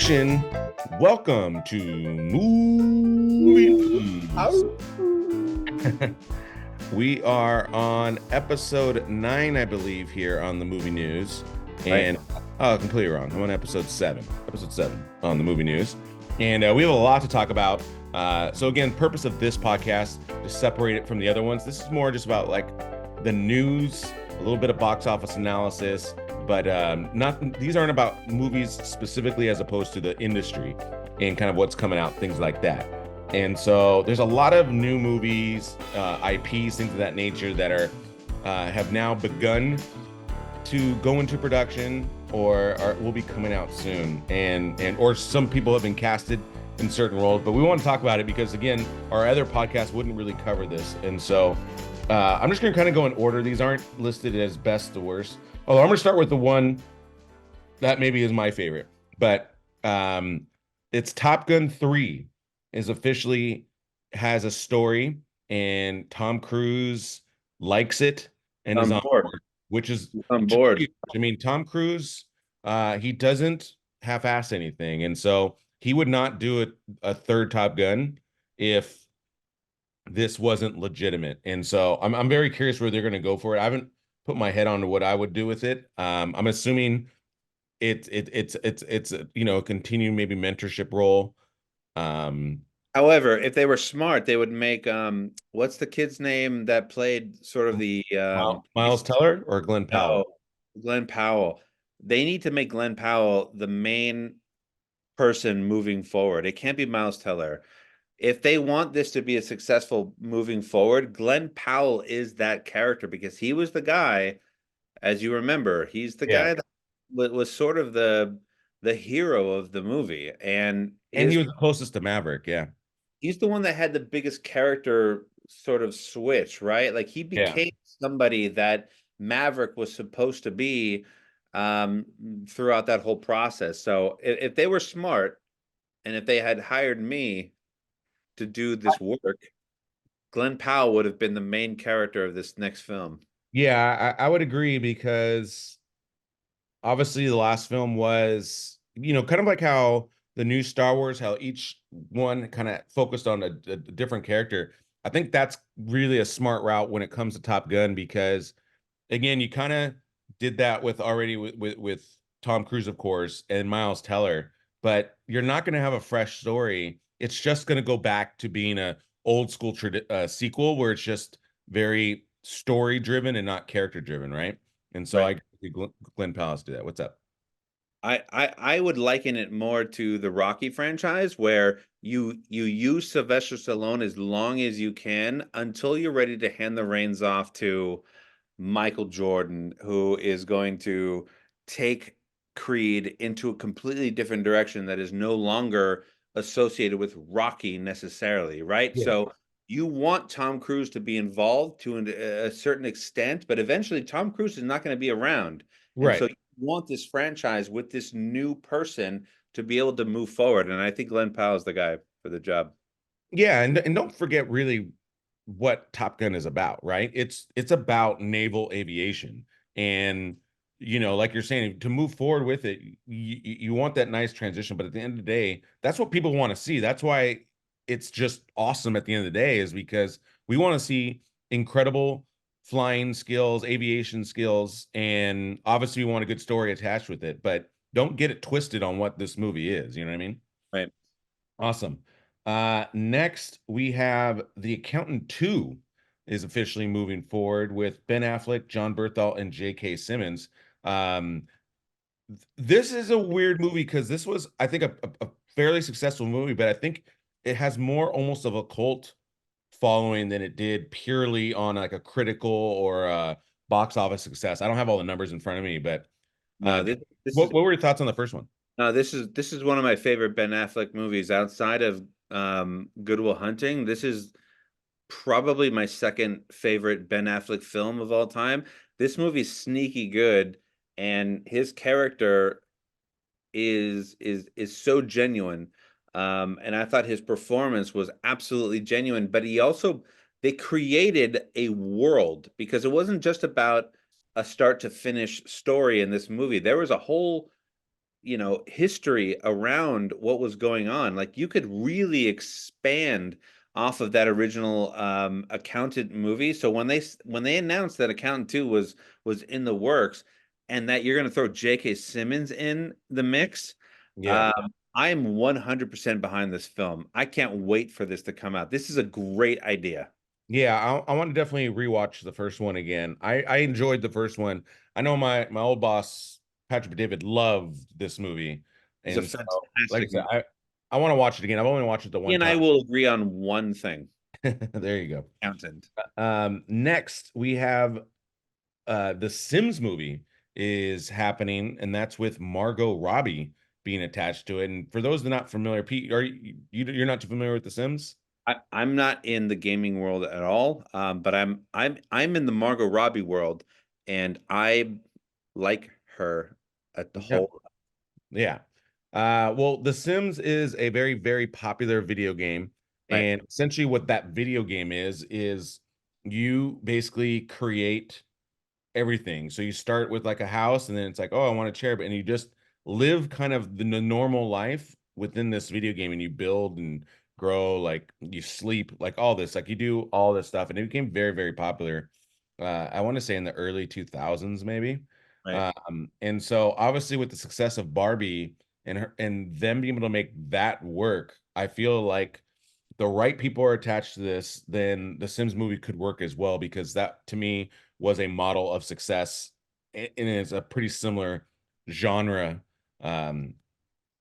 Nation, welcome to Movie-Mooovie. We are on episode 9, I believe, here on the Movie News. And completely wrong. I'm on episode 7 on the Movie News. And we have a lot to talk about. So again, purpose of this podcast, to separate it from the other ones. This is more just about like the news, a little bit of box office analysis, but these aren't about movies specifically as opposed to the industry and kind of what's coming out, things like that. And so there's a lot of new movies, IPs, things of that nature that are have now begun to go into production or will be coming out soon, and or some people have been casted in certain roles. But we want to talk about it because, again, our other podcast wouldn't really cover this, and so I'm just going to kind of go in order. These aren't listed as best to worst. Although I'm going to start with the one that maybe is my favorite, but it's Top Gun 3 is officially has a story, and Tom Cruise likes it and is on board, which is on board. I mean, Tom Cruise, he doesn't half-ass anything, and so he would not do a third Top Gun if this wasn't legitimate. And so I'm very curious where they're going to go for it. I haven't put my head on what I would do with it. I'm assuming it's a continued maybe mentorship role. However, if they were smart, they would make what's the kid's name that played sort of the Miles Teller or Glenn Powell? No, Glenn Powell. They need to make Glenn Powell the main person moving forward. It can't be Miles Teller. If they want this to be a successful moving forward, Glenn Powell is that character because he was the guy, as you remember, he's the guy that was sort of the hero of the movie, and he was closest to Maverick. He's the one that had the biggest character sort of switch, right? Like he became somebody that Maverick was supposed to be throughout that whole process. So if they were smart and if they had hired me to do this work, Glenn Powell would have been the main character of this next film. Yeah, I would agree because obviously the last film was, kind of like how the new Star Wars, how each one kind of focused on a different character. I think that's really a smart route when it comes to Top Gun because, again, you kind of did that with Tom Cruise, of course, and Miles Teller, but you're not going to have a fresh story. It's just going to go back to being a old school sequel where it's just very story driven and not character driven, right? And so I Glenn Powell do that. What's up? I would liken it more to the Rocky franchise where you use Sylvester Stallone as long as you can until you're ready to hand the reins off to Michael Jordan, who is going to take Creed into a completely different direction that is no longer associated with Rocky necessarily, right? Yeah. So you want Tom Cruise to be involved to a certain extent, but eventually Tom Cruise is not going to be around. And so you want this franchise with this new person to be able to move forward. And I think Glenn Powell is the guy for the job. Yeah, and don't forget really what Top Gun is about, right? It's about naval aviation. And like you're saying, to move forward with it, you want that nice transition, but at the end of the day, that's what people want to see. That's why it's just awesome at the end of the day, is because we want to see incredible flying skills, aviation skills, and obviously we want a good story attached with it, but don't get it twisted on what this movie is. You know what I mean? Right. Awesome. Next, we have The Accountant 2 is officially moving forward with Ben Affleck, John Berthal, and J.K. Simmons. This is a weird movie because this was, I think, a fairly successful movie, but I think it has more almost of a cult following than it did purely on like a critical or a box office success. I don't have all the numbers in front of me, but what were your thoughts on the first one? This is one of my favorite Ben Affleck movies outside of Good Will Hunting. This is probably my second favorite Ben Affleck film of all time. This movie's sneaky good, and his character is so genuine. And I thought his performance was absolutely genuine, but they created a world because it wasn't just about a start to finish story in this movie. There was a whole history around what was going on. Like you could really expand off of that original Accountant movie. So when they announced that Accountant 2 was in the works, and that you're going to throw J.K. Simmons in the mix, Yeah. I'm 100% behind this film. I can't wait for this to come out. This is a great idea. Yeah, I want to definitely rewatch the first one again. I enjoyed the first one. I know my old boss Patrick David loved this movie, It's a and so like I fantastic said, movie. I want to watch it again. I've only watched it the He one and time. I will agree on one thing. There you go. Accountant. Next we have the Sims movie is happening, and that's with Margot Robbie being attached to it. And for those that are not familiar, Pete, you're not too familiar with The Sims? I'm not in the gaming world at all, but I'm in the Margot Robbie world, and I like her at the Yeah. whole. Yeah. Well, The Sims is a very, very popular video game. Right. And essentially what that video game is you basically create everything. So you start with like a house, and then it's like, oh, I want a chair, and you just live kind of the normal life within this video game, and you build and grow, like you sleep, like all this, like you do all this stuff, and it became very, very popular. I want to say in the early 2000s, maybe. Right. And so obviously with the success of Barbie and them being able to make that work, I feel like the right people are attached to this, then the Sims movie could work as well, because that to me was a model of success, and it's a pretty similar genre um,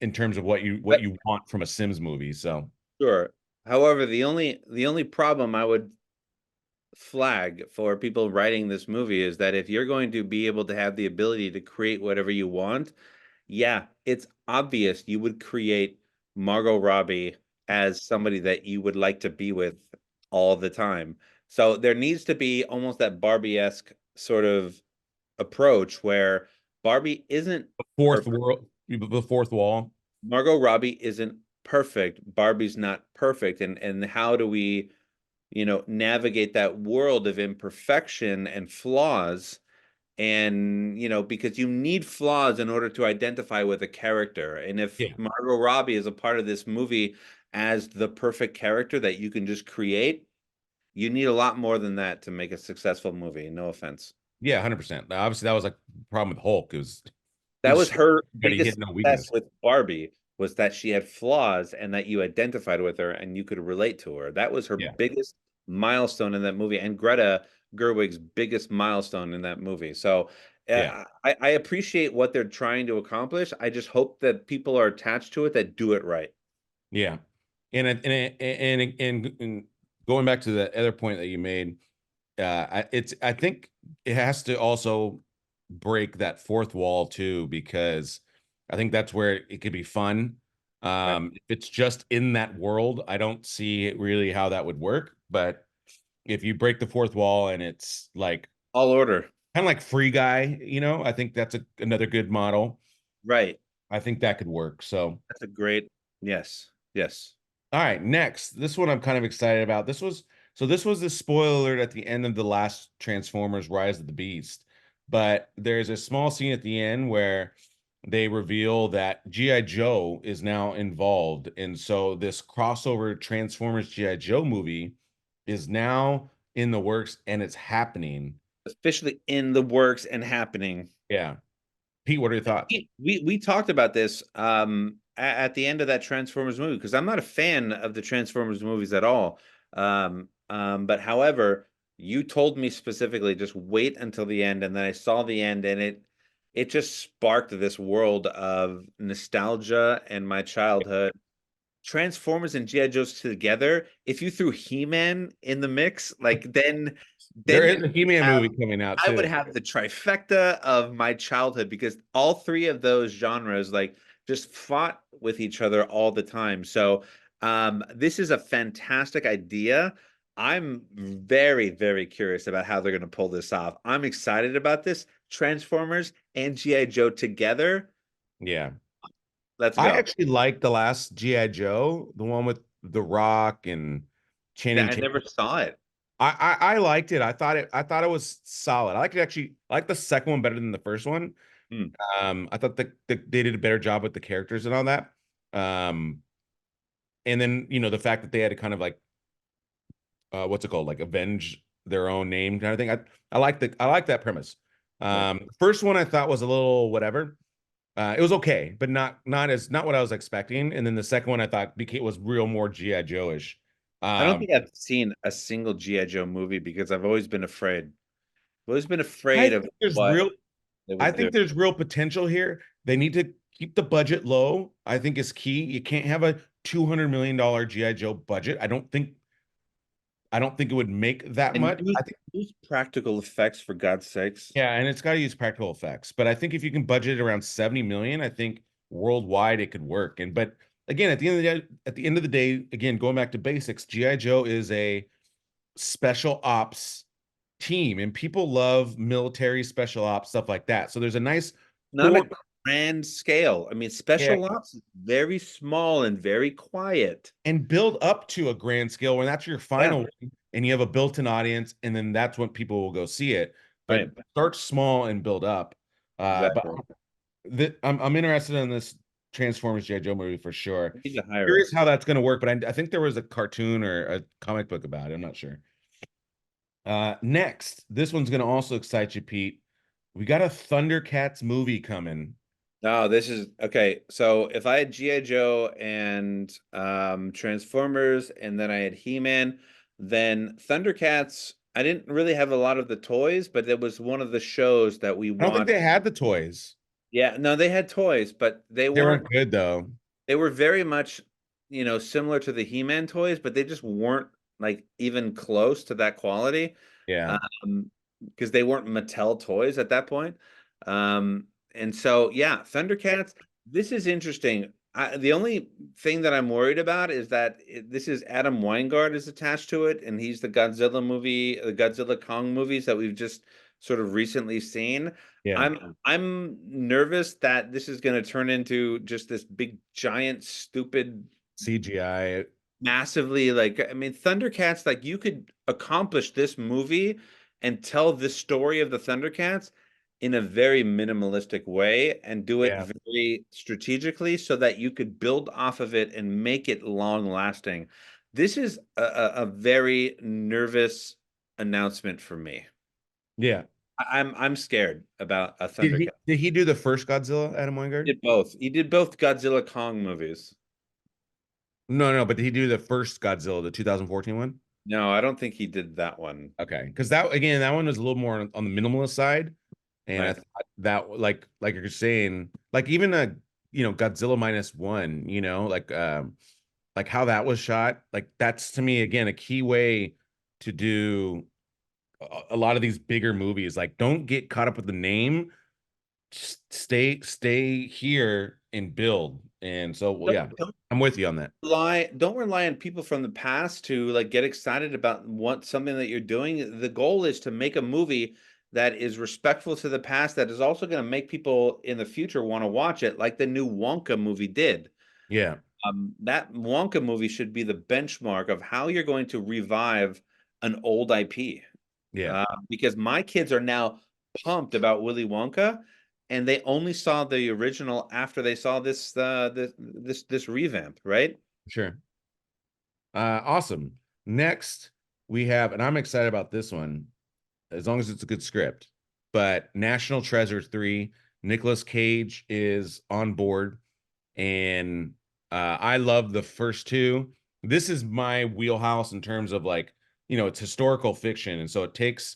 in terms of what But you want from a Sims movie. So sure. However, the only problem I would flag for people writing this movie is that if you're going to be able to have the ability to create whatever you want, yeah, it's obvious you would create Margot Robbie as somebody that you would like to be with all the time. So there needs to be almost that Barbie-esque sort of approach where Barbie isn't fourth perfect. world, the fourth wall. Margot Robbie isn't perfect. Barbie's not perfect. And how do we, navigate that world of imperfection and flaws? And because you need flaws in order to identify with a character, and if Yeah. Margot Robbie is a part of this movie as the perfect character that you can just create, you need a lot more than that to make a successful movie. No offense. Yeah, 100%. Obviously that was like the problem with Hulk, is That was her he biggest had no success weakness. with Barbie, was that she had flaws and that you identified with her and you could relate to her. That was her Yeah. biggest milestone in that movie, and Greta Gerwig's biggest milestone in that movie. So Yeah. I appreciate what they're trying to accomplish. I just hope that people are attached to it that do it right. Yeah. And going back to the other point that you made, I think it has to also break that fourth wall too, because I think that's where it could be fun. Right. If it's just in that world, I don't see really how that would work. But if you break the fourth wall and it's like All order. kind of like Free Guy, I think that's another good model. Right. I think that could work. So, That's a great, yes. Yes. all right, next, this one I'm kind of excited about. This was the spoiler alert at the end of the last Transformers Rise of the Beast. But there's a small scene at the end where they reveal that G.I. Joe is now involved. And so this crossover Transformers G.I. Joe movie is now in the works, and it's happening. Officially in the works and happening. Yeah. Pete, what are your thoughts? We talked about this at the end of that Transformers movie, because I'm not a fan of the Transformers movies at all. But however, you told me specifically just wait until the end, and then I saw the end, and it just sparked this world of nostalgia and my childhood. Transformers and G.I. Joes together. If you threw He-Man in the mix, like There then is a He-Man movie coming out I would too. have the trifecta of my childhood, because all three of those genres like just fought with each other all the time. So this is a fantastic idea. I'm very, very curious about how they're going to pull this off. I'm excited about this. Transformers and G.I. Joe together. Yeah. Let's I go. actually like the last G.I. Joe, the one with The Rock and Channing I Tatum. never saw it. I liked it. I thought it was solid. I like the second one better than the first one, Hmm. I thought they did a better job with the characters and all that. Um, and then the fact that they had to kind of like what's it called, like avenge their own name kind of thing. I like that premise. Right. First one I thought was a little whatever. It was okay, but not what I was expecting. And then the second one I thought became was real more GI Joe ish. I don't Um, think I've seen a single G.I. Joe movie because I've always been afraid. I've always been I afraid of think there's what real they I would do. think there's real potential here. They need to keep the budget low. I think is key. You can't have a $200 million GI Joe budget. I don't think it would make that And much. I think use practical effects for God's sakes. yeah, and it's got to use practical effects. But I think if you can budget it around 70 million, I think worldwide it could work. And but again, at the end of the day, again, going back to basics, GI Joe is a special ops team, and people love military special ops stuff like that. So there's a nice Not form. a grand scale. I mean, Yeah, special ops is very small and very quiet. and build up to a grand scale when that's your Yeah, final one, and you have a built-in audience, and then that's when people will go see it. But right. start small and build up. But Exactly. I'm interested in this Transformers G.I. Joe movie for sure. You need to hire Curious us. how that's going to work, but I think there was a cartoon or a comic book about it. I'm not sure. Next, this one's going to also excite you, Pete. We got a Thundercats movie coming. No, this is okay. So if I had G.I. Joe and Transformers and then I had He-Man, then Thundercats, I didn't really have a lot of the toys, but it was one of the shows that we I don't think watched. they had the toys. Yeah, no, they had toys, but They weren't good though. they were very much, similar to the He-Man toys, but they just weren't like even close to that quality. Yeah. Because they weren't Mattel toys at that point. And so, yeah, Thundercats, this is interesting. The only thing that I'm worried about is that this is Adam Weingart is attached to it, and he's the Godzilla movie, the Godzilla Kong movies that we've just sort of recently seen. Yeah. I'm nervous that this is going to turn into just this big, giant, stupid CGI. massively like I mean Thundercats like you could accomplish this movie and tell this story of the Thundercats in a very minimalistic way and do it Yeah. very strategically so that you could build off of it and make it long lasting. This is a very nervous announcement for me. Yeah. I'm scared about a Did he Thundercat. did he do the first Godzilla, Adam Wingard? He did both. He did both Godzilla Kong movies. No, no, but did he do the first Godzilla, the 2014 one? No, I don't think he did that one. Okay, because that one was a little more on the minimalist side, and I Right. thought that like you're saying, like even a Godzilla minus one, like how that was shot, like that's to me again a key way to do a lot of these bigger movies. Like don't get caught up with the name, just stay here and build. And so well, yeah, Don't I'm with you on that. don't rely on people from the past to like get excited about what something that you're doing. The goal is to make a movie that is respectful to the past that is also going to make people in the future want to watch it like the new Wonka movie did. Yeah, That Wonka movie should be the benchmark of how you're going to revive an old IP. yeah, Because my kids are now pumped about Willy Wonka, and they only saw the original after they saw this revamp, right? sure. Awesome. Next, we have, and I'm excited about this one, as long as it's a good script. But National Treasure 3, Nicolas Cage is on board, and I love the first two. This is my wheelhouse in terms of like, it's historical fiction, and so it takes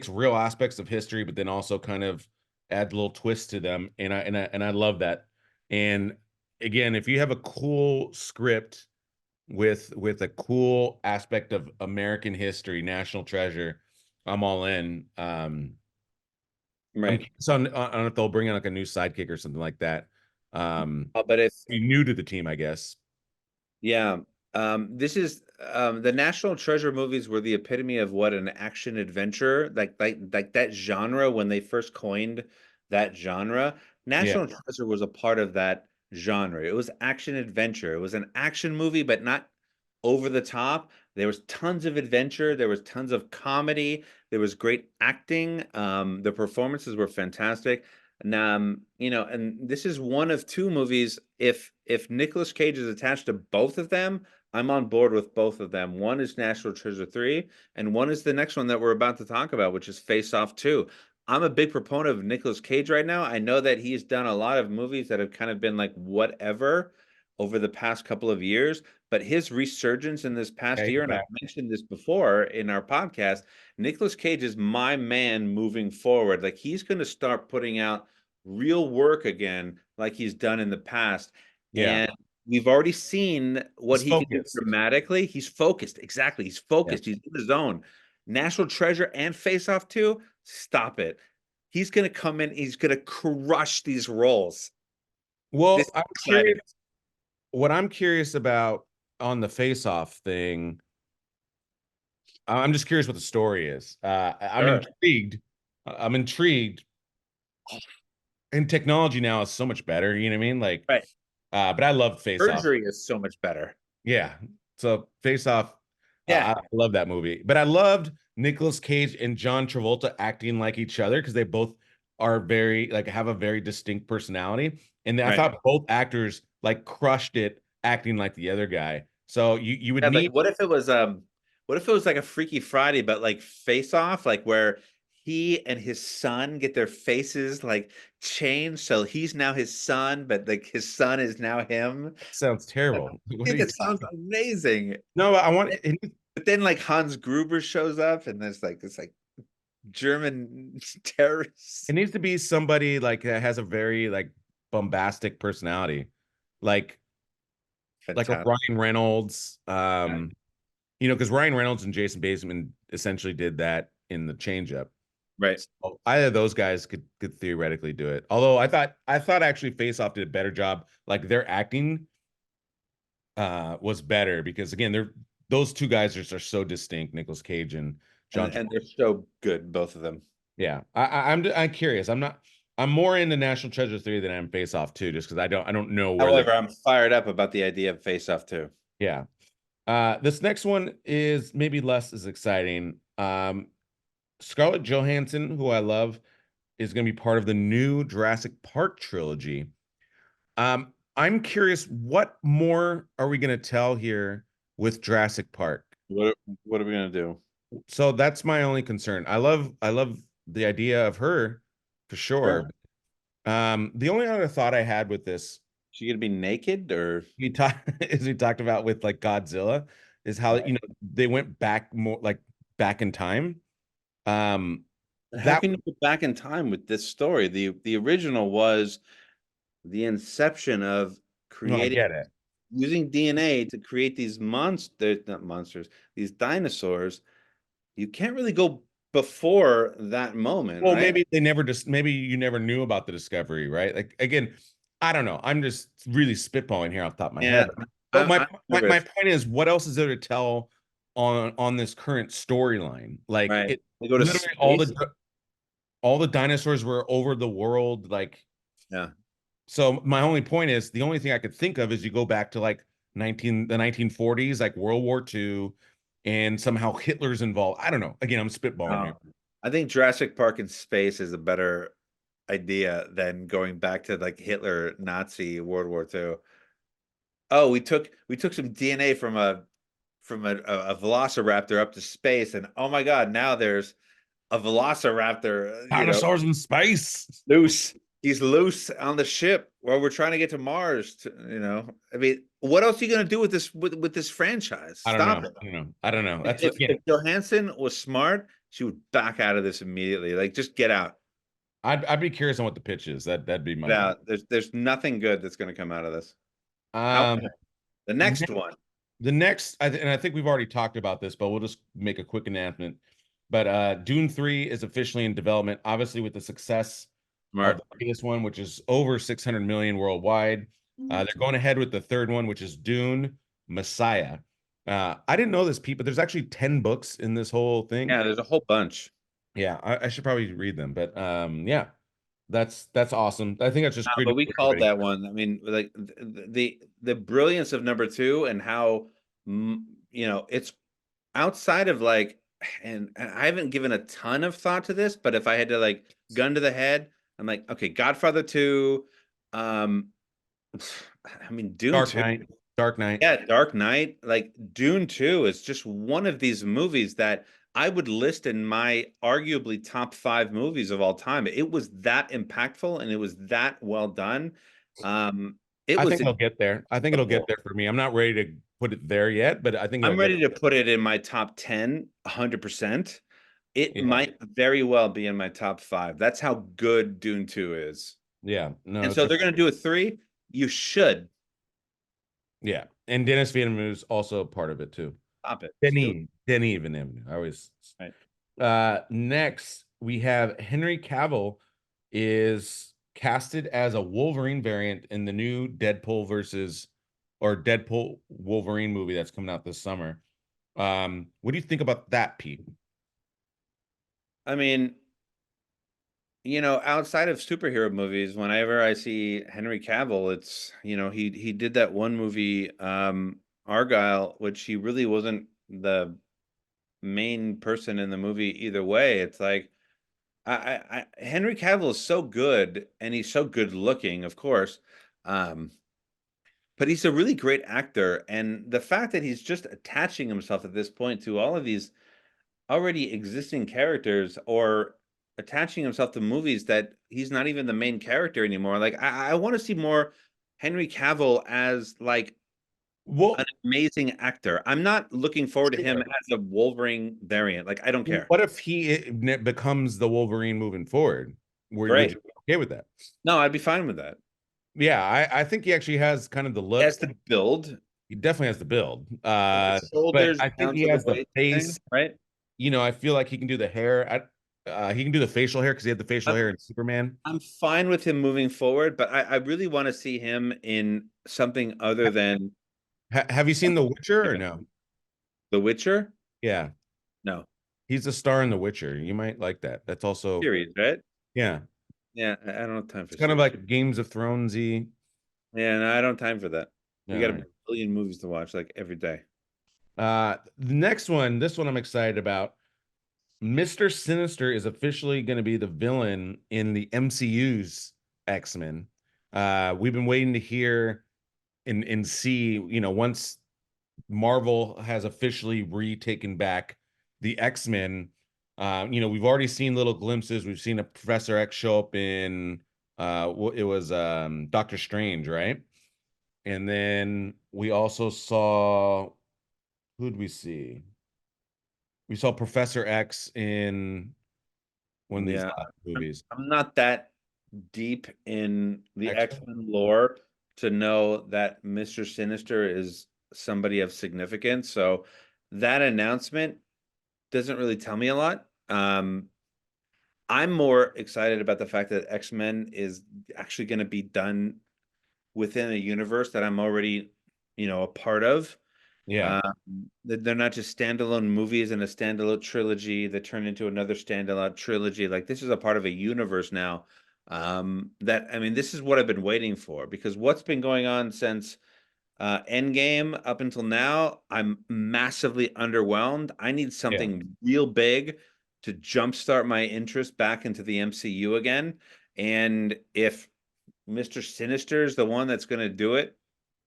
real aspects of history, but then also kind of add little twists to them, and I love that. And again, if you have a cool script with a cool aspect of American history, National Treasure, I'm all in. I'm Right. curious on if they'll bring in like a new sidekick or something like that. But if Be new to the team, I guess. Yeah. This is the National Treasure movies were the epitome of what an action adventure, like that genre when they first coined that genre. Yeah, National Treasure was a part of that genre. It was action adventure. It was an action movie, but not over the top. There was tons of adventure, there was tons of comedy, there was great acting. The performances were fantastic. And and this is one of two movies. If Nicolas Cage is attached to both of them, I'm on board with both of them. One is National Treasure 3, and one is the next one that we're about to talk about, which is Face Off 2. I'm a big proponent of Nicolas Cage right now. I know that he's done a lot of movies that have kind of been like whatever over the past couple of years, but his resurgence in this past Yeah, year, he's and I've back. mentioned this before in our podcast, Nicolas Cage is my man moving forward. Like he's going to start putting out real work again, like he's done in the past. Yeah, And we've already seen what he's he can do focused. dramatically. He's focused. Exactly. He's Yeah. focused. He's in the zone. National Treasure and Face Off 2, stop it. He's going to come in. He's going to crush these roles. This Well, is I'm curious. exciting. What I'm curious about on the face-off thing, I'm just curious what the story is. I'm Sure. intrigued. I'm intrigued. And technology now is so much better. You know what I mean? Like, Right. but I love Face Off. Surgery is so much better. Yeah. So Face Off, Yeah. I love that movie. But I loved Nicolas Cage and John Travolta acting like each other because they both are very like have a very distinct personality. And I Right. thought both actors like crushed it acting like the other guy. So you would Yeah, like need what if it was like a Freaky Friday, but like Face Off, like where he and his son get their faces like changed, so he's now his son, but like his son is now him. sounds I terrible. What are think you it sounds talking? amazing. No, I want it, But then like Hans Gruber shows up and there's like this like German it terrorist. needs to be somebody like that has a very like bombastic personality. Like like a Fantastic. Ryan Reynolds. Yeah. Because Ryan Reynolds and Jason Bateman essentially did that in the change up. Right. So either of those guys could theoretically do it. Although I thought actually Face Off did a better job. Like their acting was better because again, they're those two guys are so distinct, Nicolas Cage and John And Travolta. they're so good, both of them. Yeah. I'm curious. I'm more into National Treasure 3 than I'm Face Off 2, just because I don't know where they're However, I'm fired up about the idea of Face Off too. yeah. This next one is maybe less as exciting. Scarlett Johansson, who I love, is going to be part of the new Jurassic Park trilogy. I'm curious, what more are we going to tell here with Jurassic Park? What are we gonna do? So that's my only concern. I love the idea of her for Sure. sure. The only other thought I had with this, She gonna be naked or he talked is he talked about with like Godzilla, is how right. they went back more like back in time. Um, But how that can you go back in time with this story? The original was the inception of no, I creating get it. using DNA to create these monsters, not monsters, these dinosaurs. You can't really go before that moment, Well, right? maybe they never just maybe you never knew about the discovery, right? Like again, I don't know. I'm just really spitballing here off the top of my Yeah, head. But my I'm my nervous. point is, what else is there to tell on this current storyline? Like Right. it They go to literally space. all the dinosaurs were over the world. Like Yeah. so, my only point is the only thing I could think of is you go back to like 1940s, like World War II, and somehow Hitler's involved. I don't know. Again, I'm spitballing here. I think Jurassic Park in space is a better idea than going back to like Hitler, Nazi, World War II. Oh, we took some DNA from a velociraptor up to space, and oh my God, now there's a velociraptor, Dinosaurs in space. loose. He's loose on the ship while we're trying to get to Mars. I mean, what else are you gonna do with this franchise? I don't Stop know. it. I don't know. I don't know. If, That's if again. if Johansson was smart, she would back out of this immediately. Like, just get out. I'd be curious on what the pitch is. That'd be Get my thing. out. There's nothing good that's gonna come out of this. However, Um, the ne- next one, the next, and I think we've already talked about this, but we'll just make a quick announcement. But Dune 3 is officially in development, obviously with the success of smart. the previous one, which is over 600 million worldwide. They're going ahead with the third one, which is Dune Messiah. I didn't know this, Pete, but there's actually 10 books in this whole thing. Yeah, there's a whole bunch. Yeah, I should probably read them, but yeah, that's awesome. I think that's just good But news we for called everybody. that one. I mean, like the brilliance of number two and how it's outside of like, and I haven't given a ton of thought to this, but if I had to like gun to the head, I'm like, okay, Godfather 2. Um, I mean, Dune Dark 2. Knight. Dark Knight. Yeah, Dark Knight, like Dune 2 is just one of these movies that I would list in my arguably top five movies of all time. It was that impactful and it was that well done. Um, it I was think it'll get there. I think it'll get incredible. there for me. I'm not ready to put it there yet, but I think it'll I'm get ready to put it in my top 10, 100%. It there. Yeah. might very well be in my top five. That's how good Dune 2 is. Yeah. No, And it's so they're going to do a three. You should yeah. And Dennis Villeneuve is also part of it too. stop it. Just do it. Denis Villeneuve. I always Right. next we have Henry Cavill is casted as a Wolverine variant in the new Deadpool Wolverine movie that's coming out this summer. What do you think about that, Pete? I mean, outside of superhero movies, whenever I see Henry Cavill, it's, he did that one movie, Argyle, which he really wasn't the main person in the movie either way. It's like Henry Cavill is so good and he's so good looking, of course. Um, but he's a really great actor, and the fact that he's just attaching himself at this point to all of these already existing characters or attaching himself to movies that he's not even the main character anymore. Like I want to see more Henry Cavill as like Well, an amazing actor. I'm not looking forward to him sure. as a Wolverine variant. Like I don't care. What if he becomes the Wolverine moving forward? Would Great. you be okay with that? No, I'd be fine with that. Yeah, I think he actually has kind of the look. As the build, He definitely has the build. the But shoulders I think down he to the has the waist thing, face. right? I feel like he can do the hair. He can do the facial hair because he had the facial I'm hair in Superman. I'm fine with him moving forward, but I really want to see him in something other than Have you seen The Witcher or no? The Witcher. Yeah, No, he's the star in The Witcher. You might like that. That's also series, right? yeah. Yeah, I don't have time for It's kind of series. like Games of Thronesy. Yeah, no, I don't have time for that. We All got a right. billion movies to watch like every day. The next one, this one I'm excited about. Mr. Sinister is officially going to be the villain in the MCU's X-Men. We've been waiting to hear and see, once Marvel has officially retaken back the X-Men. We've already seen little glimpses. We've seen a Professor X show up in it was Doctor Strange, right? And then we also saw who'd we see? We saw Professor X in one of these Yeah, last I'm, movies. I'm not that deep in the X-Men? X-Men lore to know that Mr. Sinister is somebody of significance. So that announcement doesn't really tell me a lot. I'm more excited about the fact that X-Men is actually going to be done within a universe that I'm already, a part of. Yeah, Um, they're not just standalone movies and a standalone trilogy that turn into another standalone trilogy. Like this is a part of a universe now. That I mean, this is what I've been waiting for because what's been going on since Endgame up until now, I'm massively underwhelmed. I need yeah, something real big to jumpstart my interest back into the MCU again. And if Mr. Sinister is the one that's going to do it,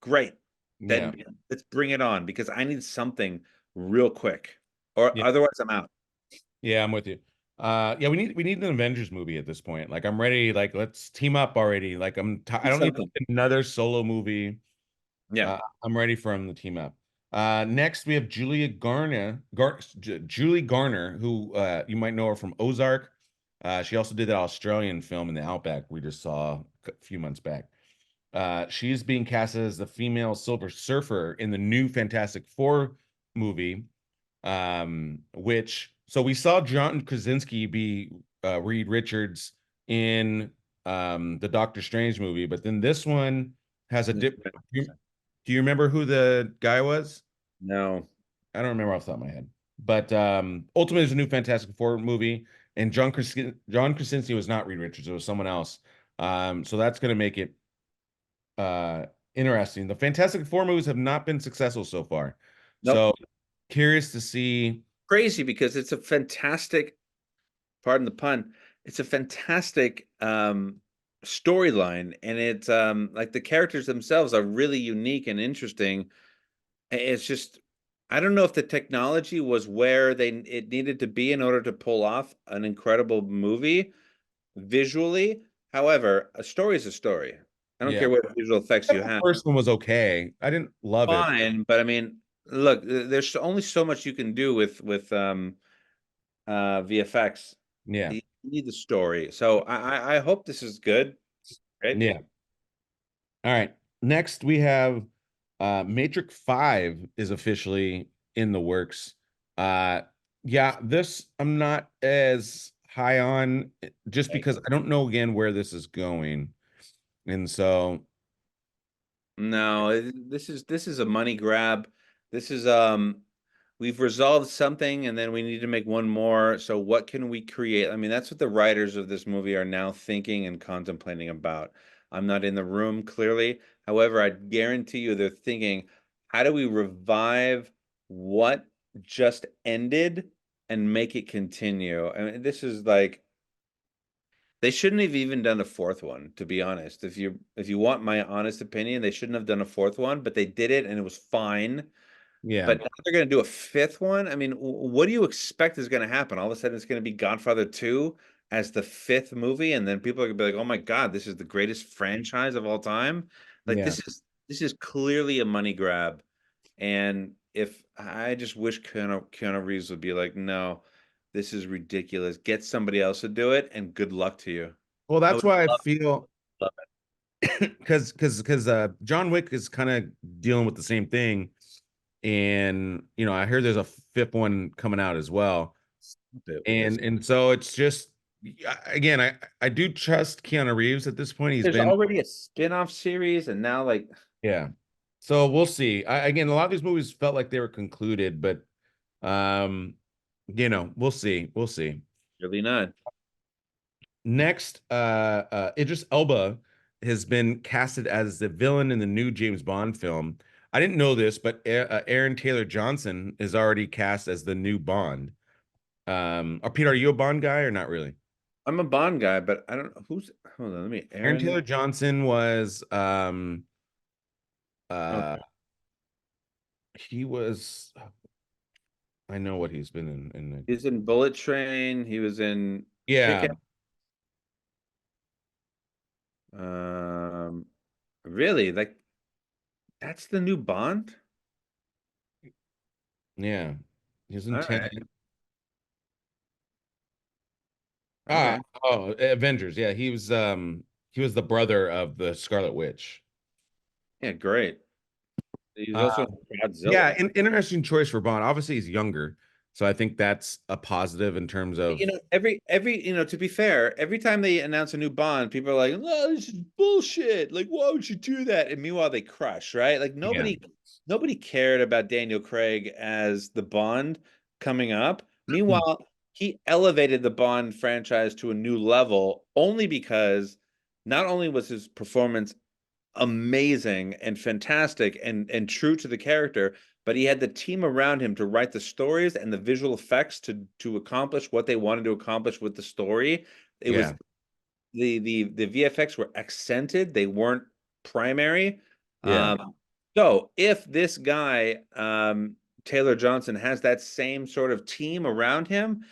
great. yeah, Then let's bring it on because I need something real quick, or yeah, otherwise I'm out. yeah. I'm with you. Yeah, we need an Avengers movie at this point. Like I'm ready. Like let's team up already. Like I Need don't need something. another solo movie. Yeah. I'm ready for him to team up. Next we have Julie Garner, who you might know her from Ozark. She also did that Australian film in the Outback we just saw a few months back. She's being cast as the female Silver Surfer in the new Fantastic Four movie. Which so we saw John Krasinski be Reed Richards in the Doctor Strange movie, but then this one has a dip. Do you remember who the guy was? No. I don't remember off the top of my head. But ultimately, there's a new Fantastic Four movie, and John Krasinski was not Reed Richards; it was someone else. So that's going to make it uh, interesting. The Fantastic Four movies have not been successful so far, Nope. so curious to see. Crazy because it's a fantastic, pardon the pun, it's a fantastic storyline, and it's like the characters themselves are really unique and interesting. It's just I don't know if the technology was where they it needed to be in order to pull off an incredible movie visually. However, a story is a story. I don't Yeah. care what visual effects you The have. first one was okay. I didn't love it. Fine, but I mean, look, there's only so much you can do with VFX. Yeah. You need the story. So I hope this is good. Right? Yeah. All right. Next, we have Matrix 5 is officially in the works. Uh, yeah, this I'm not as high on just because I don't know again where this is going. And so, No, this is a money grab. This is we've resolved something and then we need to make one more. So what can we create? I mean, that's what the writers of this movie are now thinking and contemplating about. I'm not in the room clearly. However, I guarantee you they're thinking, how do we revive what just ended and make it continue? I mean, this is like they shouldn't have even done a fourth one, to be honest. If you want my honest opinion, they shouldn't have done a fourth one, but they did it and it was fine. yeah. But now they're going to do a fifth one. I mean, what do you expect is going to happen? All of a sudden, it's going to be Godfather 2 as the fifth movie, and then people are going to be like, "Oh my God, this is the greatest franchise of all time!" Like Yeah. this is clearly a money grab. And if I just wish Keanu Reeves would be like, "No, this is ridiculous. Get somebody else to do it, and good luck to you." Well, I that's would why I love, feel love because John Wick is kind of dealing with the same thing. And I hear there's a fifth one coming out as well. it with this. And so it's just again, I do trust Keanu Reeves at this point. He's There's been already a spin-off series, and now like yeah. So we'll see. Again, a lot of these movies felt like they were concluded, but um, we'll see. We'll see. really not. Next, Idris Elba has been casted as the villain in the new James Bond film. I didn't know this, but Aaron Taylor Johnson is already cast as the new Bond. Peter, are you a Bond guy or not really? I'm a Bond guy, but I don't know who's. Hold on, let me. Aaron Aaron. Taylor Johnson was Okay, he was I know what he's been in. he's in Bullet Train. He was in Yeah, Kick-Ass. Um, really, like that's the new Bond. yeah. He's in All 10. right. Ah, Okay. oh, Avengers. Yeah, he was the brother of the Scarlet Witch. Yeah, great. He's Uh, also in yeah, Godzilla. interesting choice for Bond. Obviously, he's younger, so I think that's a positive in terms of Every to be fair, every time they announce a new Bond, people are like, "Oh, this is bullshit. Like, why would you do that?" And meanwhile, they crush, right? Like yeah, nobody cared about Daniel Craig as the Bond coming up. Meanwhile, he elevated the Bond franchise to a new level only because not only was his performance amazing and fantastic and true to the character, but he had the team around him to write the stories and the visual effects to accomplish what they wanted to accomplish with the story. It was yeah, the VFX were accented, they weren't primary. yeah, So if this guy Taylor Johnson has that same sort of team around him,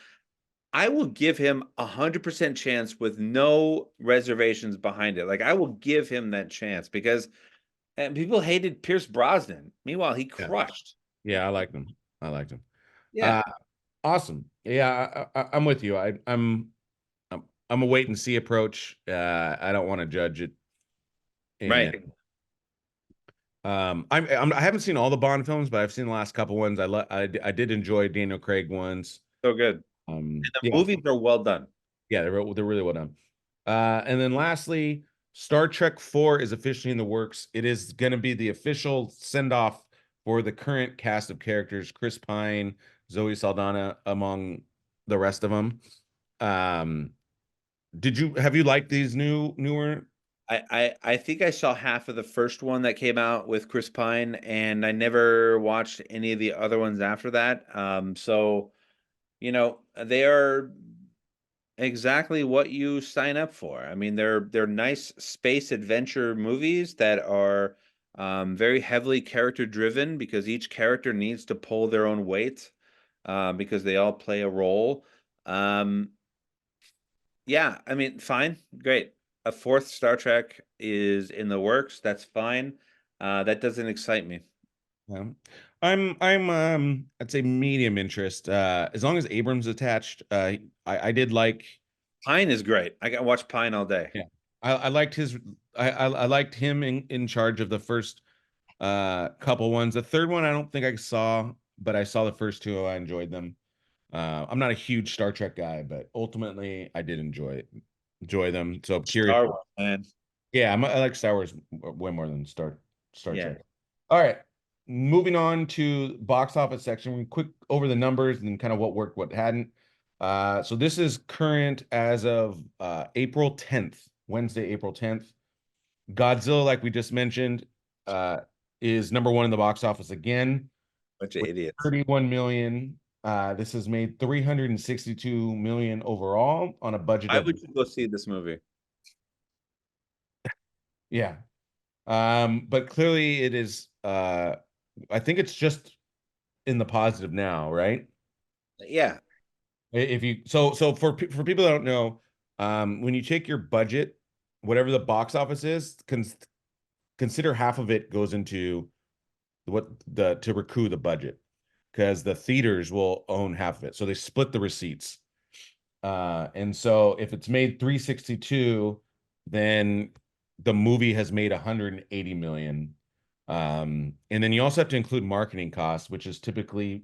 I will give him 100% chance with no reservations behind it. Like I will give him that chance because and people hated Pierce Brosnan. Meanwhile, he yeah, crushed. yeah. I like them. I like them. Yeah, Uh, awesome. Yeah, I'm with you. I'm a wait and see approach. I don't want to judge it, and right. I haven't seen all the Bond films, but I've seen the last couple ones. I did enjoy Daniel Craig ones. So good. The Yeah, movies are well done. yeah, they're really well done. And then lastly, Star Trek 4 is officially in the works. It is going to be the official send off for the current cast of characters: Chris Pine, Zoe Saldana, among the rest of them. Um, have you liked these newer? I think I saw half of the first one that came out with Chris Pine, and I never watched any of the other ones after that. So they are exactly what you sign up for. I mean, they're nice space adventure movies that are very heavily character driven because each character needs to pull their own weight because they all play a role. Um, yeah, I mean, fine, great. A fourth Star Trek is in the works. That's fine. That doesn't excite me. Yeah. I'm I'd say medium interest. As long as Abrams attached, I did like. Pine is great. I can watch Pine all day. Yeah. I liked his I liked him in charge of the first couple ones. The third one I don't think I saw, but I saw the first two. I enjoyed them. I'm not a huge Star Trek guy, but ultimately I did enjoy them. So I'm curious. Star Wars, man. Yeah, I like Star Wars way more than Star Yeah. Trek. All right, moving on to box office section. Quick over the numbers and kind of what worked, what hadn't. So this is current as of April 10th, Wednesday, April 10th. Godzilla, like we just mentioned, uh, is number one in the box office again Bunch of with idiots. 31 million. This has made 362 million overall on a budget I of, would go see this movie. yeah. But clearly it is I think it's just in the positive now, right? Yeah. If you so for people that don't know, when you take your budget, whatever the box office is, consider half of it goes into what the to recoup the budget because the theaters will own half of it. So they split the receipts. And so if it's made 362, then the movie has made 180 million. And then you also have to include marketing costs, which is typically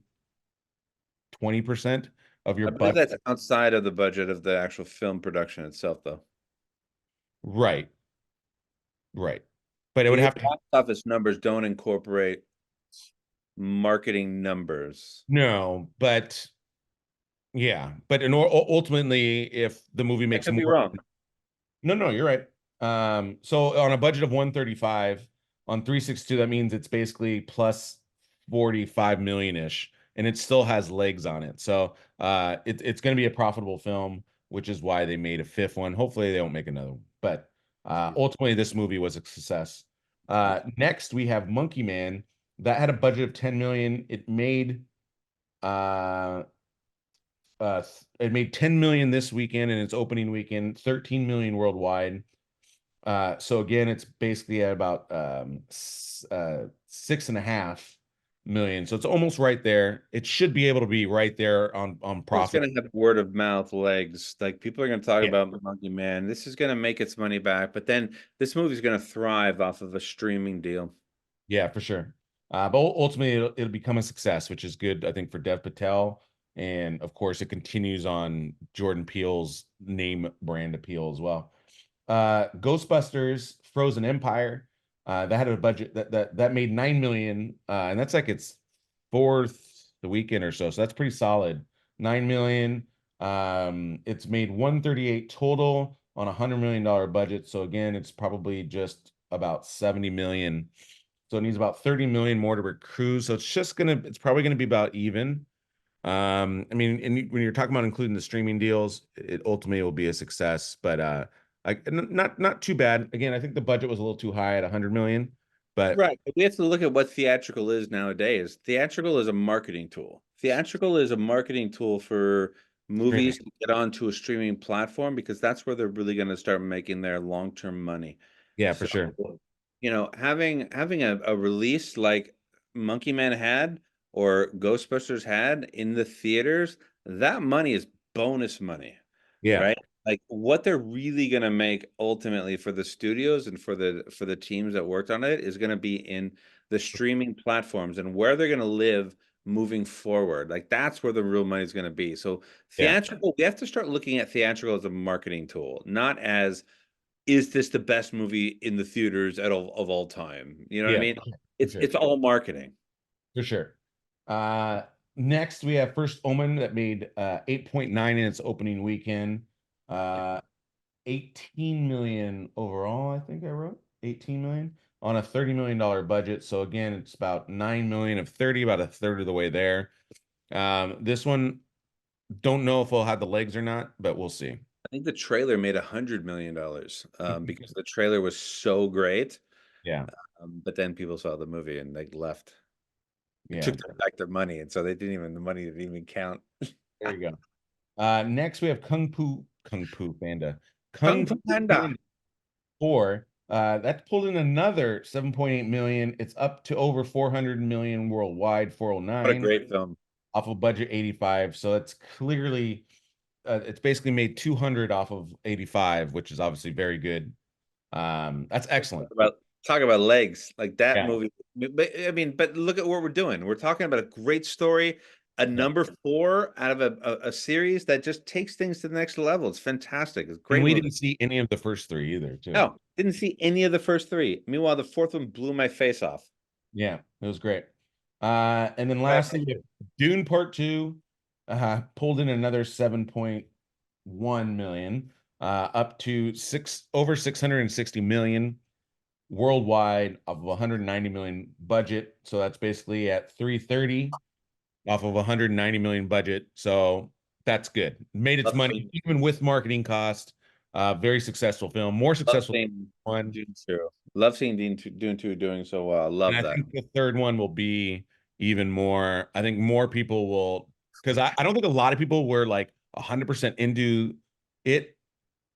20% of your I believe budget. that's outside of the budget of the actual film production itself, though. Right, right. But it would Your have to, box office numbers don't incorporate marketing numbers. no, but yeah. But ultimately, if the movie I makes could be more. wrong. No, no, you're right. So on a budget of 135 on 362, that means it's basically plus 45 million-ish, and it still has legs on it. So it's going to be a profitable film, which is why they made a fifth one. Hopefully they don't make another one. But ultimately, this movie was a success. Next, we have Monkey Man. That had a budget of 10 million. Uh it made 10 million this weekend in its opening weekend, 13 million worldwide. So again, it's basically at about 6.5 million. So it's almost right there. It should be able to be right there on It's profit. going to have word of mouth legs. Like people are going to talk Yeah, about Monkey Man. This is going to make its money back, but then this movie's going to thrive off of a streaming deal. yeah, for sure. But ultimately, it'll become a success, which is good, I think, for Dev Patel. And of course, it continues on Jordan Peele's name brand appeal as well. Ghostbusters Frozen Empire, that had a budget that made 9 million, and that's like its fourth the weekend or so. So that's pretty solid. 9 million. It's made 138 total on $100 million budget. So again, it's probably just about 70 million. So it needs about 30 million more to recruit. So it's probably gonna be about even. I mean, and when you're talking about including the streaming deals, it ultimately will be a success, but not too bad. Again, I think the budget was a little too high at 100 million, but Right. We have to look at what theatrical is nowadays. Theatrical is a marketing tool. Theatrical is a marketing tool for movies streaming. to get onto a streaming platform because that's where they're really going to start making their long-term money. Yeah, for So, sure. having a release like Monkey Man had or Ghostbusters had in the theaters, that money is bonus money, Yeah, right? Like what they're really going to make ultimately for the studios and for the teams that worked on it is going to be in the streaming platforms and where they're going to live moving forward. Like that's where the real money is going to be. So yeah, theatrical, we have to start looking at theatrical as a marketing tool, not as is this the best movie in the theaters of all time? You know what I yeah, mean? for It's sure, it's all marketing. for sure. Uh, Next we have First Omen that made 8.9 in its opening weekend. Uh, 18 million overall, I think I wrote 18 million on a $30 million budget. So again, it's about 9 million of 30, about a third of the way there. This one Don't know if we'll have the legs or not, but we'll see. I think the trailer made $100 million because the trailer was so great. Yeah, But then people saw the movie and they left. It yeah. took them back their money, and so the money didn't even count. There you go. Next we have Kung Fu Panda. Kung Kung Fu Fu Panda. Panda 4. That pulled in another 7.8 million. It's up to over 400 million worldwide, What a 409 great film. off of budget 85. So it's clearly it's basically made 200 off of 85, which is obviously very good. That's excellent. Talk about legs, like that Yeah. movie. But I mean, but look at what we're doing. We're talking about a great story, a Yeah. number four out of a series that just takes things to the next level. It's fantastic. It's a And great we movie. didn't see any of the first three either, too. No, didn't see any of the first three. Meanwhile, the fourth one blew my face off. Yeah, it was great. And then lastly, we have Dune Part 2 pulled in another 7.1 million, up to over 660 million worldwide of 190 million budget. So that's basically at 330 off of 190 million budget. So that's good. Made its Love money seeing, even with marketing cost. Very successful film, more love successful seeing one. Dune 2. Love seeing Dune 2 doing so well. And Love I that. think the third one will be even more. I think more people will, because I don't think a lot of people were like 100% into it.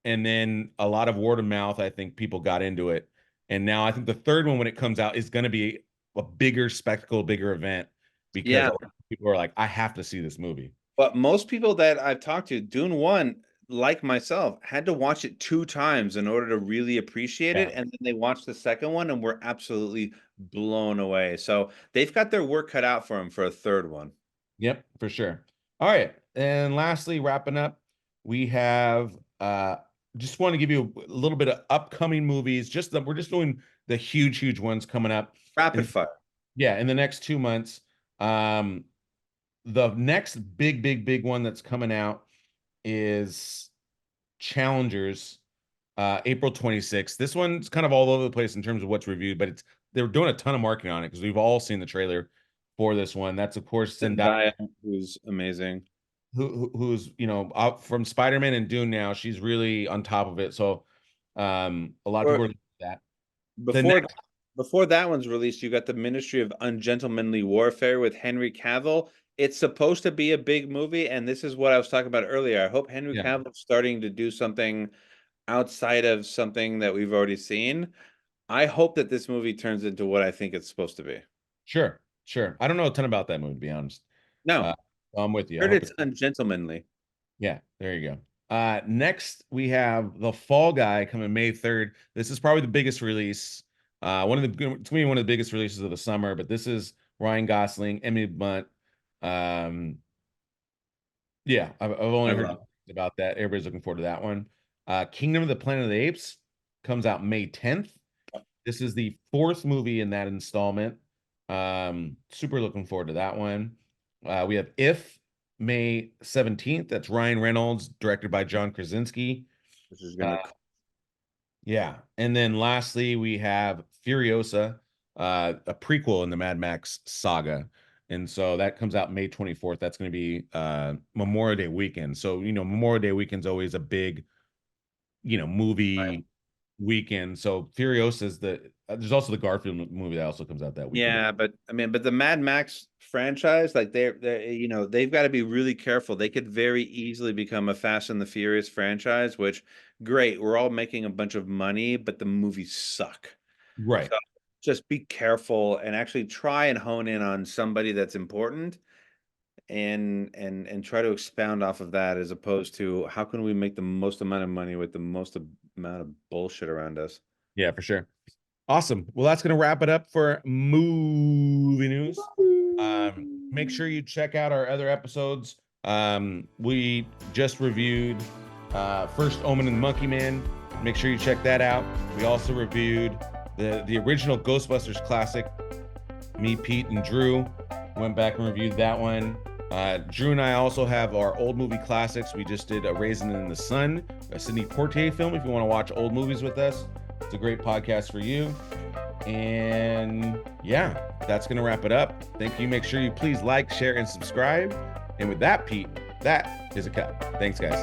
And then a lot of word of mouth, I think people got into it. And now I think the third one, when it comes out, is going to be a bigger spectacle, bigger event because Yeah, a lot of people are like, I have to see this movie. but most people that I've talked to, Dune 1, like myself, had to watch it two times in order to really appreciate it. Yeah. And then they watched the second one and were absolutely blown away. So they've got their work cut out for them for a third one. Yep, for sure. All right. And lastly, wrapping up, we have just want to give you a little bit of upcoming movies. We're just doing the huge ones coming up. Rapid And fire. yeah, in the next 2 months. The next big one that's coming out is Challengers, April 26th. This one's kind of all over the place in terms of what's reviewed, but they're doing a ton of marketing on it because we've all seen the trailer for this one. That's of course Zendaya, Zendaya, who's amazing. who's out from Spider-Man and Dune now. She's really on top of it. So a lot of people are looking at that. The Before next, before that one's released, you got the Ministry of Ungentlemanly Warfare with Henry Cavill. It's supposed to be a big movie, and this is what I was talking about earlier. I hope Henry yeah, Cavill's starting to do something outside of something that we've already seen. I hope that this movie turns into what I think it's supposed to be. sure. I don't know a ton about that movie, to be honest. No, Uh, I'm with you. I heard hope it's ungentlemanly. yeah, there you go. Next we have The Fall Guy coming May 3rd. This is probably the biggest release. To me, one of the biggest releases of the summer, but this is Ryan Gosling, Emily Blunt. Um, yeah, I've I only heard love. about that. Everybody's looking forward to that one. Kingdom of the Planet of the Apes comes out May 10th. This is the fourth movie in that installment. Super looking forward to that one. We have If May 17th. That's Ryan Reynolds, directed by John Krasinski. Which is Uh, gonna. yeah. And then lastly, we have Furiosa, a prequel in the Mad Max saga. And so that comes out May 24th. That's going to be Memorial Day weekend. So, Memorial Day weekend's always a big, movie weekend. So Furiosa is there's also the Garfield movie that also comes out that weekend. Yeah, but I mean, but the Mad Max franchise, like they've got to be really careful. They could very easily become a Fast and the Furious franchise, which great, we're all making a bunch of money, but the movies suck. Right. So just be careful and actually try and hone in on somebody that's important and try to expound off of that as opposed to how can we make the most amount of money with the most amount of bullshit around us. Yeah, for sure. Awesome. Well, that's going to wrap it up for movie news. Make sure you check out our other episodes. We just reviewed First Omen and Monkey Man. Make sure you check that out. We also reviewed the original Ghostbusters classic. Me, Pete, and Drew went back and reviewed that one. Drew and I also have our old movie classics. We just did A Raisin in the Sun, a Sidney Poitier film. If you want to watch old movies with us, it's a great podcast for you. And yeah, that's going to wrap it up. Thank you. Make sure you please like, share, and subscribe. And with that, Pete, that is a cut. Thanks, guys.